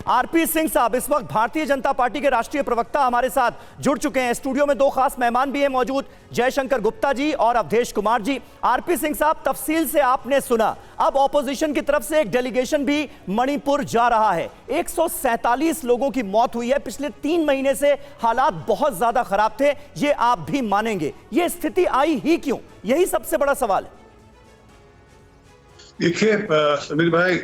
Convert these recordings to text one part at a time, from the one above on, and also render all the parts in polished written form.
RP Singh साहब इस वक्त भारतीय जनता पार्टी के राष्ट्रीय प्रवक्ता हमारे साथ जुड़ चुके हैं। स्टूडियो में दो खास मेहमान भी हैं मौजूद, जयशंकर गुप्ता जी और अवधेश कुमार जी। आरपी सिंह साहब, तफसील से आपने सुना, अब ऑपोजिशन की तरफ से एक डेलीगेशन भी मणिपुर जा रहा है। 147 लोगों की मौत हुई है। पिछले 3 महीने से हालात बहुत ज्यादा खराब थे, ये आप भी मानेंगे। ये स्थिति आई ही क्यों, यही सबसे बड़ा सवाल है। देखिए समीर भाई,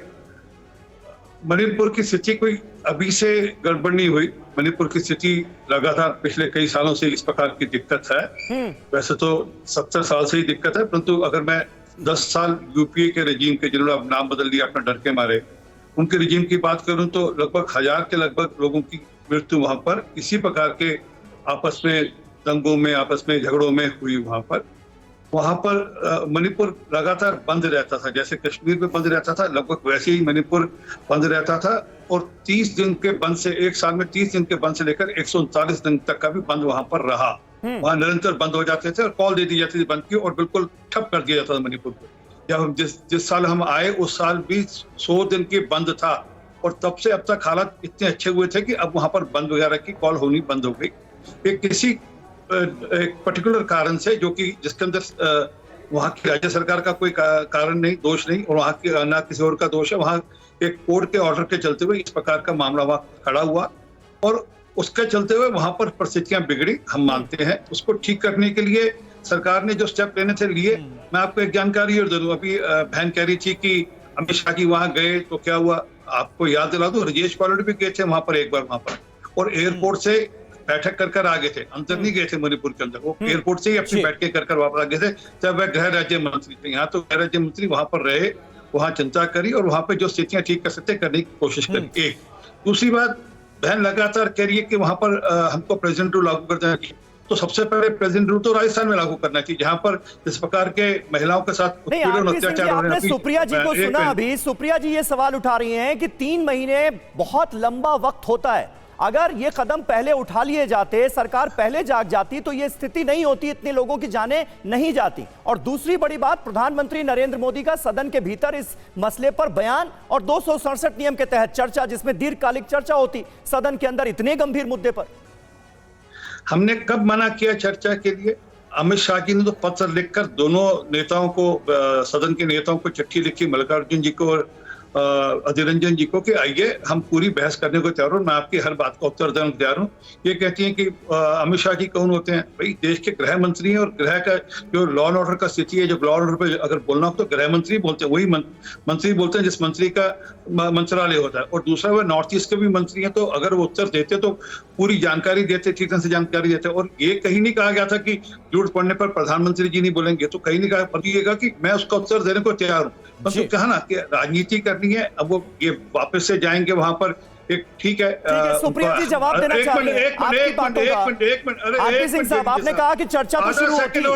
मणिपुर की स्थिति कोई अभी से गड़बड़ नहीं हुई। मणिपुर की स्थिति लगातार पिछले कई सालों से इस प्रकार की दिक्कत है। वैसे तो 70 साल से ही दिक्कत है, परंतु अगर मैं 10 साल यूपीए के रजीम के, जिन्होंने अब नाम बदल दिया अपना डर के मारे, उनके रजीम की बात करूं तो लगभग 1000 के लगभग लोगों की मृत्यु वहां पर इसी प्रकार के आपस में दंगों में, आपस में झगड़ों में हुई। वहां पर मणिपुर लगातार बंद रहता था, जैसे कश्मीर में बंद रहता था, लगभग वैसे ही मणिपुर बंद रहता था। और 30 दिन के बंद से, एक साल में 30 दिन के बंद से लेकर 139 दिन तक का भी बंद वहां पर रहा। वहां निरंतर बंद हो जाते थे और कॉल दे दी जाती थी बंद की, और बिल्कुल ठप कर दिया जाता था मणिपुर को। जब हम जिस साल हम आए उस साल भी 100 दिन की बंद था, और तब से अब तक हालात इतने अच्छे हुए थे कि अब वहां पर बंद वगैरह की कॉल होनी बंद हो गई। किसी एक पर्टिकुलर कारण से, जो कि जिसके अंदर वहां की राज्य सरकार का कोई कारण नहीं, दोष नहीं, और वहां की ना किसी और का दोष है। वहां एक कोर्ट के ऑर्डर के चलते हुए इस प्रकार का मामला वहां खड़ा हुआ, और उसके चलते हुए वहां पर परिस्थितियां बिगड़ी, हम मानते हैं। उसको ठीक करने के लिए सरकार ने जो स्टेप लेने थे लिए। मैं आपको एक जानकारी और दे दूं, अभी बहन कह रही थी कि अमित शाह जी वहां गए तो क्या हुआ। आपको याद दिला दूं, राजेश पायलट भी गए थे वहां पर एक बार वहां पर, और एयरपोर्ट से बैठक कर आ गए थे, अंदर नहीं गए थे मणिपुर के अंदर। वो एयरपोर्ट से ही अपनी बैठकें कर वापस आ गए थे, जब वह गृह राज्य मंत्री थे। यहाँ तो गृह राज्य मंत्री वहां पर रहे, वहां चिंता करी, और वहां पे जो स्थितियां ठीक कर सकते करने की कोशिश करी। एक दूसरी बात, बहन लगातार कह रही है कि वहां पर हमको प्रेसिडेंट रूल लागू कर देना चाहिए। तो सबसे पहले प्रेसिडेंट रूल तो राजस्थान में लागू करना चाहिए, जहां पर इस प्रकार के महिलाओं के साथ उत्पीड़न, अत्याचार हो रहे हैं। सुप्रिया जी को सुना अभी, सुप्रिया जी ये सवाल उठा रही हैं कि 3 महीने बहुत लंबा वक्त होता है। अगर ये कदम पहले उठा लिए जाते, सरकार पहले जाग जाती, तो ये स्थिति नहीं होती, इतने लोगों की जानें नहीं जाती। और दूसरी बड़ी बात, प्रधानमंत्री नरेंद्र मोदी का सदन के भीतर इस मसले पर बयान और 267 नियम के तहत चर्चा, जिसमें दीर्घकालिक चर्चा होती सदन के अंदर इतने गंभीर मुद्दे पर। हमने कब मना किया चर्चा के लिए? अमित शाह जी ने तो पत्र लिखकर दोनों नेताओं को, सदन के नेताओं को चिट्ठी लिखी, मल्लिकार्जुन जी को और अधीर रंजन जी को, कि आइए हम पूरी बहस करने को तैयार हूं, मैं आपकी हर बात का उत्तर देने को तैयार हूं। ये कहती हैं कि अमित शाह जी कौन होते हैं? भाई देश के गृह मंत्री हैं, और गृह का जो लॉ एंड ऑर्डर का स्थिति है, जो लॉ एंड ऑर्डर पे अगर बोलना हो तो गृह मंत्री बोलते हैं, वही मंत्री बोलते हैं जिस मंत्री का मंत्रालय होता है। और दूसरा, वह नॉर्थ ईस्ट के भी मंत्री हैं, तो अगर वो उत्तर देते तो पूरी जानकारी देते, ठीक से जानकारी देते। और ये कहीं नहीं कहा गया था कि जरूरत पड़ने पर प्रधानमंत्री जी नहीं बोलेंगे, तो कहीं नहीं कहा कि मैं उसका उत्तर देने को तैयार हूँ। बस तो कहा ना कि राजनीति करनी है। अब वो ये वापस से जाएंगे वहां पर, एक ठीक है। सुप्रिया जी जवाब देना चाहती हैं आपकी बातों का। आरपी सिंह साहब, आपने कहा कि चर्चा तो शुरू होती है,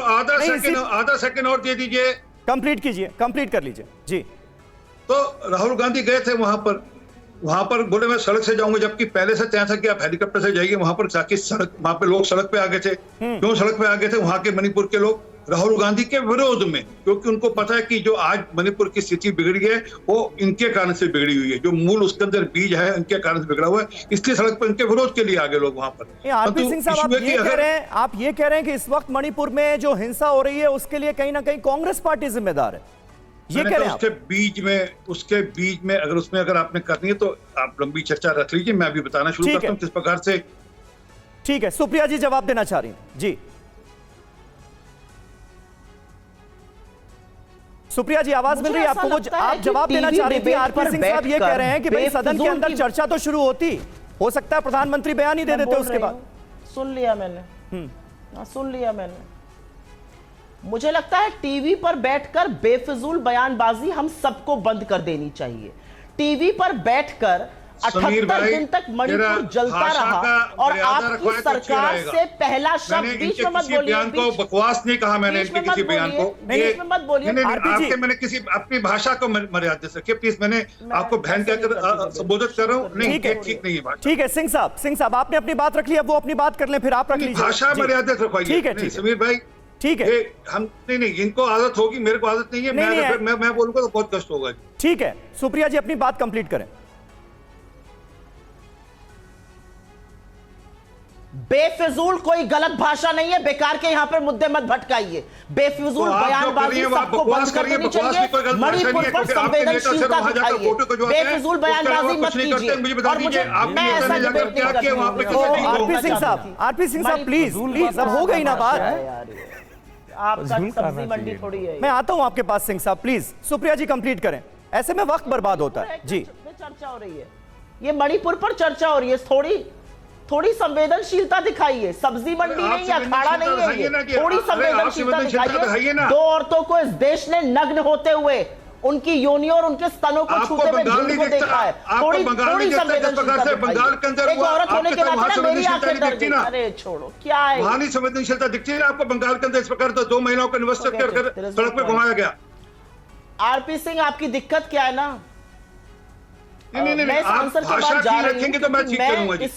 आधा सेकंड और दे दीजिए, कंप्लीट कीजिए, कंप्लीट कर लीजिए जी। तो राहुल गांधी गए थे वहां पर बोले मैं सड़क से जाऊंगा, जबकि पहले से तय था कि आप हेलीकॉप्टर से जाइए वहां पर, ताकि सड़क, वहां पे लोग सड़क पे आ गए थे। क्यों सड़क पे आ गए थे वहां के मणिपुर के लोग? राहुल गांधी के विरोध में, क्योंकि उनको पता है कि जो आज मणिपुर की स्थिति बिगड़ी है वो इनके कारण से बिगड़ी हुई है, जो मूल उसके अंदर बीज है इनके कारण से बिगड़ा हुआ है, इसलिए सड़क पर इनके विरोध के लिए आ गए लोग वहां पर। आरपी सिंह साहब, आप ये कह रहे हैं कि इस वक्त मणिपुर में जो हिंसा हो रही है उसके लिए कहीं ना कहीं कांग्रेस पार्टी जिम्मेदार है, ये कह रहे हैं? उसके बीच में अगर आपने करनी है तो आप लंबी चर्चा रख लीजिए, मैं अभी बताना शुरू करता हूं किस प्रकार से। ठीक है, सुप्रिया जी जवाब देना चाह रही हैं जी। सुप्रिया जी आवाज मिल रही है आपको? वो आप जवाब देना चाह रही थी। आरपी सिंह साहब ये कह रहे हैं कि भाई सदन के अंदर चर्चा तो शुरू होती, हो सकता है प्रधानमंत्री बयान ही दे देते उसके बाद। सुन लिया मैंने, सुन लिया मैंने। मुझे लगता है टीवी पर बैठकर बेफिजूल बयानबाजी हम सबको बंद कर देनी चाहिए। टीवी पर बैठकर 78 दिन तक मणिपुर जलता रहा, और आपकी सरकार से पहला शब्द, बीच में मत बोलिए, बयान को बकवास नहीं कहा मैंने, इनके किसी बयान को, बीच में मत बोलिए। आपके मैंने किसी अपनी भाषा को मर्यादा से रखिए प्लीज। मैंने आपको बहन कहकर संबोधित कर रहा हूँ, नहीं ठीक नहीं है। ठीक है सिंह साहब आपने अपनी बात रख ली, अब वो अपनी बात कर लें, फिर आप रख लीजिए। भाषा मर्यादा रखवाइए। ठीक है समीर भाई, ठीक है। हम नहीं, इनको आदत होगी, मेरे को आदत नहीं है। मैं बोलूंगा तो बहुत कष्ट होगा। ठीक है, सुप्रिया जी अपनी बात कंप्लीट करें। बेफिजूल कोई गलत भाषा नहीं है, बेकार के यहाँ पर मुद्दे मत भटकाइए। बेफिजूल तो आप जो बयानबाजी करिए, आप सबको बकवास बंद कर करिए, देनी बकवास चाहिए। भी कोई गलत भाषा मणिपुर नहीं है, पर क्योंकि आपके नेता सिर्फ संवेदनशीलता वहां जाकर दिखाइए, फोटो खिंचवाते हैं, बेफिजूल उसके अलावा बयानबाजी कुछ मत नहीं करते। मुझे कीजिए। बता और मुझे दीजिए, आपके मैं नेता ऐसा ने जाकर डिबेट क्या नहीं किया वहां पे, करती किसी हूँ। चीज को? आरपी सिंह साहब प्लीज अब हो गई ना बात। आपका सब्जी मंडी थोड़ी है। मैं आता हूं आपके पास सिंह साहब, प्लीज सुप्रिया जी कंप्लीट करें, ऐसे में वक्त बर्बाद होता है जी। चर्चा हो रही है, ये मणिपुर पर चर्चा हो रही है, थोड़ी संवेदनशीलता दिखाइए। सब्जी मंडी नहीं है, अखाड़ा नहीं है ये, थोड़ी संवेदनशीलता दिखाइए। दो औरतों को इस देश ने नग्न होते हुए उनकी योनियों और उनके स्तनों को छूते हुए झूठ को देखा है। थोड़ी संवेदनशीलता दिखाइए। एक औरत होने के नाते मेरी आंखें डर गई। अरे छोड़ो, क्या है वहां नहीं संवेदनशीलता दिखती है आपको? बंगाल के अंदर इस प्रकार तो 2 महिलाओं को निवस्त कर सड़क पे घुमाया गया। आरपी सिंह, आपकी दिक्कत क्या है ना? नहीं, आप भाषा ठीक रखेंगे तो मैं ठीक करूंगा जी।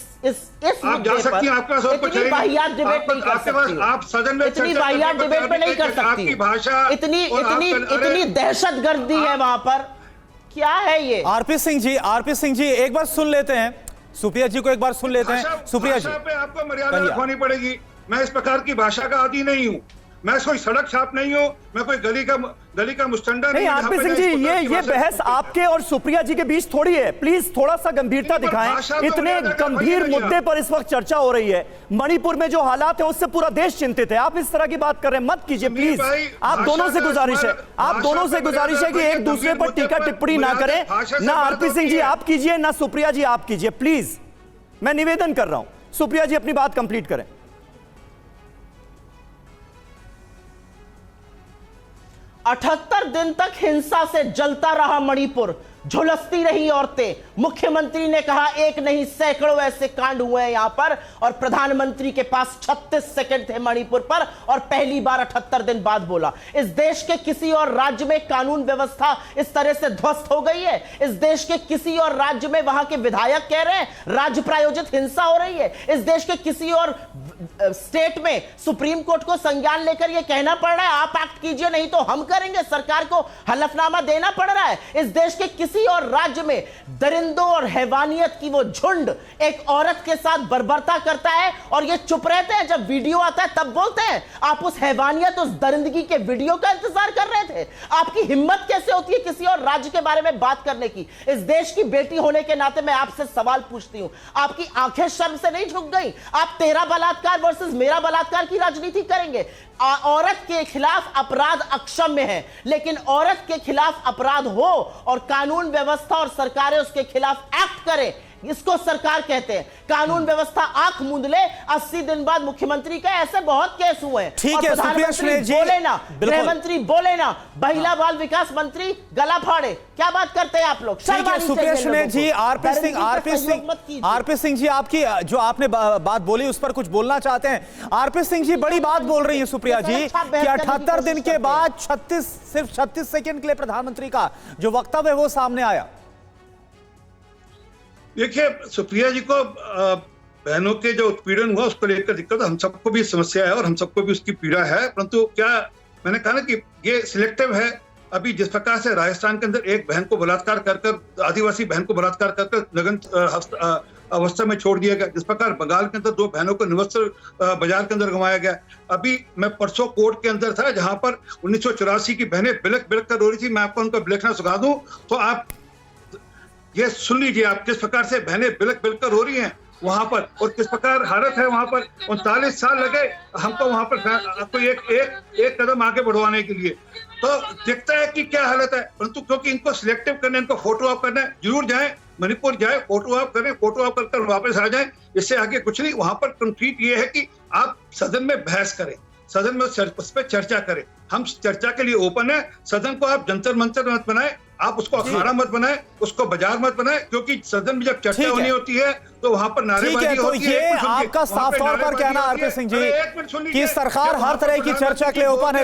आप जा सकती हैं, आपके पास और कुछ वाहियात डिबेट नहीं कर सकती। आप सदन में इतनी वाहियात डिबेट पे नहीं कर सकती। आपकी भाषा इतनी दहशतगर्दी है वहां पर, क्या है ये? आरपी सिंह जी एक बार सुन लेते हैं, सुप्रिया जी को एक बार सुन लेते हैं। सुप्रिया जी, भाषा पे आपको मर्यादा रखवानी पड़ेगी। मैं इस प्रकार की भाषा का आदी नहीं हूँ, मैं कोई सड़क छाप नहीं हूँ, मैं कोई गली का मुस्टंडा नहीं। आरपी सिंह जी, ये बहस आपके और सुप्रिया जी के बीच थोड़ी है, प्लीज थोड़ा सा गंभीरता दिखाएं। इतने गंभीर मुद्दे पर इस वक्त चर्चा हो रही है, मणिपुर में जो हालात है उससे पूरा देश चिंतित है। आप इस तरह की बात कर रहे हैं, मत कीजिए प्लीज। आप दोनों से गुजारिश है कि एक दूसरे पर टीका टिप्पणी ना करें। ना आरपी सिंह जी आप कीजिए, ना सुप्रिया जी आप कीजिए, प्लीज मैं निवेदन कर रहा हूं। सुप्रिया जी अपनी बात कंप्लीट करें। 78 दिन तक हिंसा से जलता रहा मणिपुर, झुलसती रही औरतें। मुख्यमंत्री ने कहा एक नहीं सैकड़ों ऐसे कांड हुए हैं यहां पर, और प्रधानमंत्री के पास 36 सेकंड थे मणिपुर पर, और पहली बार 78 दिन बाद बोला। इस देश के किसी और राज्य में कानून व्यवस्था इस तरह से ध्वस्त हो गई है? इस देश के किसी और राज्य में वहां के विधायक कह रहे हैं राज्य प्रायोजित हिंसा हो रही है? इस देश के किसी और स्टेट में सुप्रीम कोर्ट को संज्ञान लेकर यह कहना पड़ रहा है आप एक्ट कीजिए नहीं तो हम करेंगे, सरकार को हलफनामा देना पड़ रहा है? इस देश के किसी और राज्य में दरिंदों और हैवानियत की वो झुंड एक औरत के साथ बर्बरता करता है और ये चुप रहते हैं? जब वीडियो आता है तब बोलते हैं। आप उस हैवानियत, उस दरिंदगी के वीडियो का इंतजार कर रहे थे? आपकी हिम्मत कैसे होती है किसी और राज्य के बारे में बात करने की? इस देश की बेटी होने के नाते मैं आपसे सवाल पूछती हूं, आपकी आंखें शर्म से नहीं झुक गई? आप 13 बलात्कार वर्सेस मेरा बलात्कार की राजनीति करेंगे? औरत के खिलाफ अपराध अक्षम्य है, लेकिन औरत के खिलाफ अपराध हो और कानून व्यवस्था और सरकारें उसके खिलाफ एक्ट करें, इसको सरकार कहते हैं। कानून व्यवस्था आंख मूंद ले, 80 दिन बाद मुख्यमंत्री का ऐसे बहुत केस हुए हैं। ठीक है, प्रधानमंत्री बोले ना, गृह मंत्री बोले ना, महिला बाल विकास मंत्री गला फाड़े। क्या बात करते हैं आप लोग? ठीक है सुप्रिया सुने जी। आरपी सिंह जी, आपकी जो आपने बात बोली उस पर कुछ बोलना चाहते हैं? आरपी सिंह जी बड़ी बात बोल रही है सुप्रिया जी कि 78 दिन के बाद सिर्फ 36 सेकंड के लिए प्रधानमंत्री का जो वक्तव्य है वो सामने आया। देखिए, सुप्रिया जी को बहनों के जो उत्पीड़न हुआ उसको लेकर दिक्कत, हम सबको भी समस्या है और हम सबको भी उसकी पीड़ा है, परंतु क्या मैंने कहा ना कि ये सिलेक्टिव है। अभी जिस प्रकार से राजस्थान के अंदर एक बहन को बलात्कार कर आदिवासी बहन को बलात्कार कर नग्न अवस्था में छोड़ दिया गया, जिस प्रकार बंगाल के अंदर 2 बहनों को निवस्त्र बाजार के अंदर घुमाया गया। अभी मैं परसों कोर्ट के अंदर था जहां पर 1984 की बहनें बिलख बिलख कर रो रही थी। मैं आपको उनका बिलखना सुखा दूं तो आप ये सुन लीजिए, आप किस प्रकार से बहनें बिलख बिलख कर रो रही हैं वहां पर, और किस प्रकार हालत है वहां पर। 39 साल लगे हमको वहां पर आपको एक कदम आगे बढ़वाने के लिए। तो दिखता है कि क्या हालत है, परंतु क्योंकि इनको सिलेक्टिव करना, इनको फोटो ऑफ करना है, जरूर जाए मणिपुर जाए, फोटो ऑफ करें, फोटो ऑफ कर वापस आ जाए, इससे आगे कुछ नहीं। वहां पर कंक्रीट ये है कि आप सदन में बहस करें, सदन में उस पर चर्चा करें। हम चर्चा के लिए ओपन है। सदन को आप जंतर मंतर मत बनाए, आप उसको अखाड़ा मत बनाए, उसको बाजार मत बनाए, क्योंकि सदन में जब चर्चा होनी होती है तो वहां पर नारेबाजी होती है। ये आपका साफ तौर पर कहना आरपी सिंह जी कि सरकार हर तरह की चर्चा के लिए ओपन है।